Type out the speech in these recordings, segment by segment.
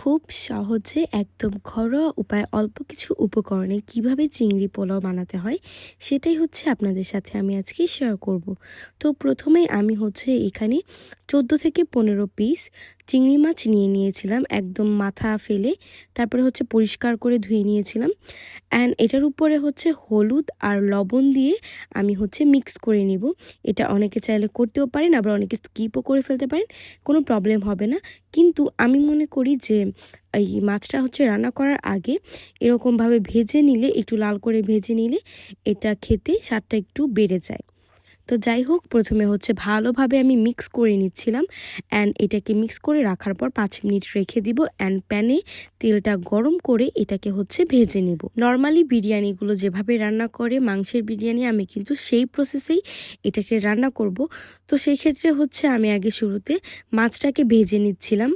খুব সহজে একদম ঘরোয়া উপায়ে অল্প কিছু উপকরণে কিভাবে চিংড়ি পোলাও বানাতে হয় সেটাই হচ্ছে আপনাদের সাথে আমি আজকে শেয়ার করব। তো প্রথমেই আমি হচ্ছে এখানে 14 থেকে 15 পিস চিংড়ি মাছ নিয়ে নিয়েছিলাম, একদম মাথা ফেলে তারপরে হচ্ছে পরিষ্কার করে ধুয়ে নিয়েছিলাম। অ্যান্ড এটার উপরে হচ্ছে হলুদ আর লবণ দিয়ে আমি হচ্ছে মিক্স করে নিব। এটা অনেকে চাইলে করতেও পারেন, আবার অনেকে স্কিপও করে ফেলতে পারেন, কোনো প্রবলেম হবে না। কিন্তু আমি মনে করি যে এই মাছটা হচ্ছে রান্না করার আগে এরকমভাবে ভেজে নিলে, একটু লাল করে ভেজে নিলে এটা খেতে স্বাদটা একটু বেড়ে যায়। তো যাই হোক, প্রথমে হচ্ছে ভালোভাবে আমি মিক্স করে নিচ্ছিলাম। অ্যান্ড এটাকে মিক্স করে রাখার পর 5 মিনিট রেখে দিব। অ্যান্ড প্যানে তেলটা গরম করে এটাকে হচ্ছে ভেজে নিব। নর্মালি বিরিয়ানিগুলো যেভাবে রান্না করে মাংসের বিরিয়ানি, আমি কিন্তু সেই প্রসেসেই এটাকে রান্না করব। তো সেই ক্ষেত্রে হচ্ছে আমি আগে শুরুতে মাছটাকে ভেজে নিচ্ছিলাম।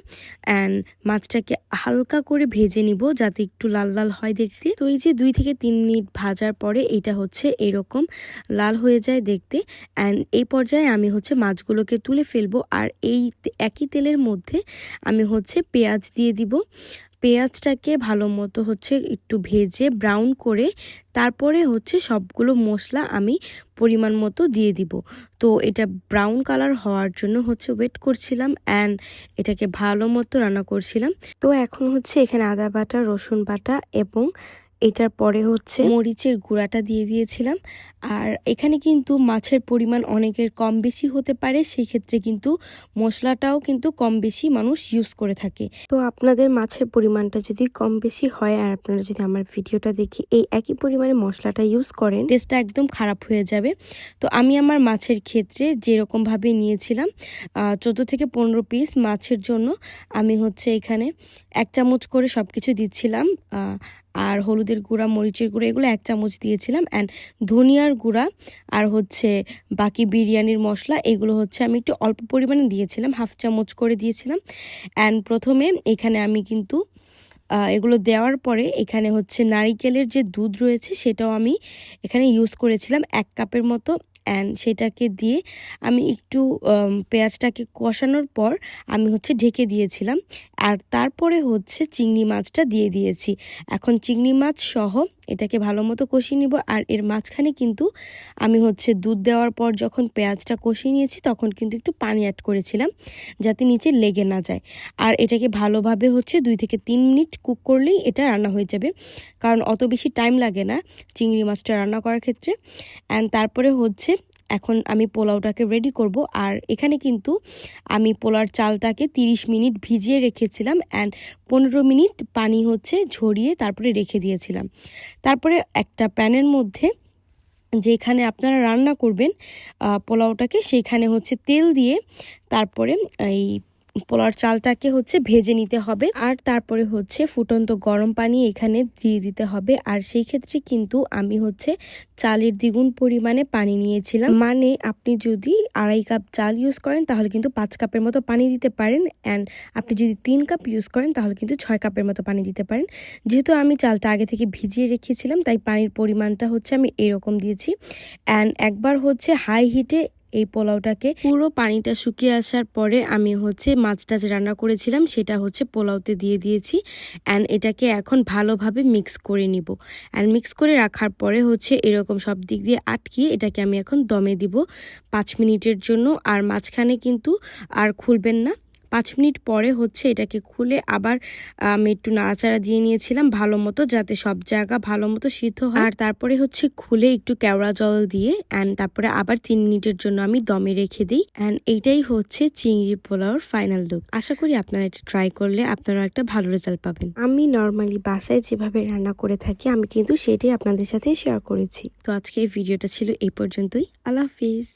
অ্যান্ড মাছটাকে হালকা করে ভেজে নিব যাতে একটু লাল লাল হয় দেখতে। তো এই যে 2 থেকে 3 মিনিট ভাজার পরে এটা হচ্ছে এরকম লাল হয়ে যায় দেখতে। অ্যান্ড এই পর্যায়ে আমি হচ্ছে মাছগুলোকে তুলে ফেলবো। আর এই একই তেলের মধ্যে আমি হচ্ছে পেঁয়াজ দিয়ে দিব। পেঁয়াজটাকে ভালো মতো হচ্ছে একটু ভেজে ব্রাউন করে তারপরে হচ্ছে সবগুলো মশলা আমি পরিমাণ মতো দিয়ে দিব। তো এটা ব্রাউন কালার হওয়ার জন্য হচ্ছে ওয়েট করছিলাম অ্যান্ড এটাকে ভালো মতো রান্না করছিলাম। তো এখন হচ্ছে এখানে আদা বাটা, রসুন বাটা এবং এটার পরে হচ্ছে মরিচের গুঁড়াটা দিয়ে দিয়েছিলাম। আর এখানে কিন্তু মাছের পরিমাণ অনেকের কম বেশি হতে পারে, সেই ক্ষেত্রে কিন্তু মশলাটাও কিন্তু কম বেশি মানুষ ইউজ করে থাকে। তো আপনাদের মাছের পরিমাণটা যদি কম বেশি হয় আর আপনারা যদি আমার ভিডিওটা দেখে এই একই পরিমাণে মশলাটা ইউজ করেন, টেস্টটা একদম খারাপ হয়ে যাবে। তো আমি আমার মাছের ক্ষেত্রে যেরকমভাবে নিয়েছিলাম 14 থেকে 15 পিস মাছের জন্য আমি হচ্ছে এখানে 1 চামচ করে সব কিছু দিচ্ছিলাম। আর হলুদের গুঁড়া, মরিচের গুঁড়া এগুলো 1 চামচ দিয়েছিলাম। অ্যান্ড ধনিয়ার গুঁড়া আর হচ্ছে বাকি বিরিয়ানির মশলা এগুলো হচ্ছে আমি একটু অল্প পরিমাণে দিয়েছিলাম, 1/2 চামচ করে দিয়েছিলাম। অ্যান্ড প্রথমে এখানে আমি কিন্তু এগুলো দেওয়ার পরে এখানে হচ্ছে নারিকেলের যে দুধ রয়েছে সেটাও আমি এখানে ইউজ করেছিলাম 1 কাপের মতো। অ্যান্ড সেটাকে দিয়ে আমি একটু পেঁয়াজটাকে কষানোর পর আমি হচ্ছে ঢেকে দিয়েছিলাম। আর তারপরে হচ্ছে চিংড়ি মাছটা দিয়ে দিয়েছি। এখন চিংড়ি মাছ সহ এটাকে ভালো মতো কষিয়ে নিব। আর এর মাঝখানে কিন্তু আমি হচ্ছে দুধ দেওয়ার পর যখন পেঁয়াজটা কষিয়ে নিয়েছি তখন কিন্তু একটু পানি অ্যাড করেছিলাম যাতে নিচে লেগে না যায়। আর এটাকে ভালোভাবে হচ্ছে 2 থেকে 3 মিনিট কুক করলেই এটা রান্না হয়ে যাবে, কারণ অত বেশি টাইম লাগে না চিংড়ি মাছটা রান্না করার ক্ষেত্রে। অ্যান্ড তারপরে হচ্ছে এখন আমি পোলাওটাকে রেডি করব। আর এখানে কিন্তু আমি পোলার চালটাকে 30 মিনিট ভিজিয়ে রেখেছিলাম অ্যান্ড 15 মিনিট পানি হচ্ছে ঝরিয়ে তারপরে রেখে দিয়েছিলাম। তারপরে একটা প্যানের মধ্যে যেখানে আপনারা রান্না করবেন পোলাওটাকে, সেখানে হচ্ছে তেল দিয়ে তারপরে এই পোলার চালটাকে হচ্ছে ভেজে নিতে হবে। আর তারপরে হচ্ছে ফুটন্ত গরম পানি এখানে দিয়ে দিতে হবে। আর সেই ক্ষেত্রে কিন্তু আমি হচ্ছে চালের দ্বিগুণ পরিমাণে পানি নিয়েছিলাম। মানে আপনি যদি 2.5 কাপ চাল ইউজ করেন তাহলে কিন্তু 5 কাপের মতো পানি দিতে পারেন। অ্যান্ড আপনি যদি 3 কাপ ইউজ করেন তাহলে কিন্তু 6 কাপের মতো পানি দিতে পারেন। যেহেতু আমি চালটা আগে থেকে ভিজিয়ে রেখেছিলাম তাই পানির পরিমাণটা হচ্ছে আমি এরকম দিয়েছি। অ্যান্ড একবার হচ্ছে হাই হিটে এই পোলাওটাকে পুরো পানিটা শুকিয়ে আসার পরে আমি হচ্ছে মাছটা যে রান্না করেছিলাম সেটা হচ্ছে পোলাওতে দিয়ে দিয়েছি। অ্যান্ড এটাকে এখন ভালোভাবে মিক্স করে নিব। অ্যান্ড মিক্স করে রাখার পরে হচ্ছে এরকম সব দিক দিয়ে আটকিয়ে এটাকে আমি এখন দমে দিব 5 মিনিটের জন্য। আর মাঝখানে কিন্তু আর খুলবেন না। 5 মিনিট পরে হচ্ছে এটাকে খুলে আবার আমি একটু নাড়াচাড়া দিয়ে নিয়েছিলাম ভালো মতো, যাতে সব জায়গা ভালো মতো সিদ্ধ হয়। আর তারপরে হচ্ছে খুলে একটু কেওড়া জল দিয়ে অ্যান্ড তারপরে আবার 3 মিনিটের জন্য আমি দমে রেখে দিই। অ্যান্ড এইটাই হচ্ছে চিংড়ি পোলাওর ফাইনাল লুক। আশা করি আপনারা এটা ট্রাই করলে আপনারা একটা ভালো রেজাল্ট পাবেন। আমি নর্মালি বাসায় যেভাবে রান্না করে থাকি আমি কিন্তু সেটাই আপনাদের সাথে শেয়ার করেছি। তো আজকে এই ভিডিওটা ছিল এই পর্যন্তই। আল্লাহ হাফিজ।